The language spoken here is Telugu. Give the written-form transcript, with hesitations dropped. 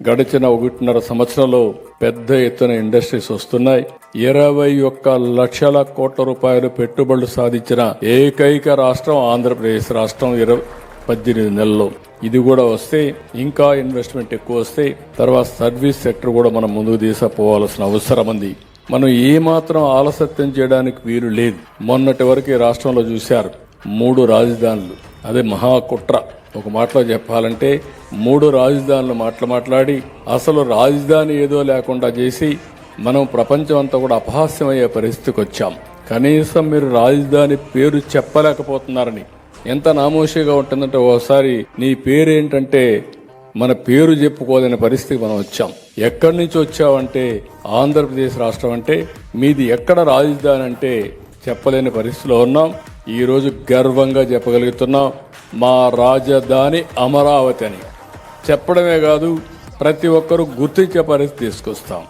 గడిచిన 1.5 సంవత్సరంలో పెద్ద ఎత్తున ఇండస్ట్రీస్ వస్తున్నాయి. 21 లక్షల కోట్ల రూపాయలు పెట్టుబడులు సాధించిన ఏకైక రాష్ట్రం ఆంధ్రప్రదేశ్ రాష్ట్రం 18 నెలల్లో. ఇది కూడా వస్తే ఇంకా ఇన్వెస్ట్మెంట్ ఎక్కువ వస్తే తర్వాత సర్వీస్ సెక్టర్ కూడా మనం ముందుకు తీసుకుపోవాల్సిన అవసరం ఉంది. మనం ఏమాత్రం ఆలస్యం చేయడానికి వీలు లేదు. మొన్నటి వరకు రాష్ట్రంలో చూశారు 3 రాజధానులు, అదే మహాకుట్ర. ఒక మాటలో చెప్పాలంటే 3 రాజధానులు మాట్లాడి అసలు రాజధాని ఏదో లేకుండా చేసి మనం ప్రపంచం అంతా కూడా అపహాస్యమయ్యే పరిస్థితికి వచ్చాం. కనీసం మీరు రాజధాని పేరు చెప్పలేకపోతున్నారని. ఎంత నామోషిగా ఉంటుందంటే ఓసారి నీ పేరేంటంటే మన పేరు చెప్పుకోలేని పరిస్థితికి మనం వచ్చాం. ఎక్కడి నుంచి వచ్చావంటే ఆంధ్రప్రదేశ్ రాష్ట్రం అంటే మీది ఎక్కడ రాజధాని అంటే చెప్పలేని పరిస్థితిలో ఉన్నాం. ఈ రోజు గర్వంగా చెప్పగలుగుతున్నాం మా రాజధాని అమరావతి అని. చెప్పడమే కాదు ప్రతి ఒక్కరూ గుర్తించే పరిస్థితి తీసుకొస్తాం.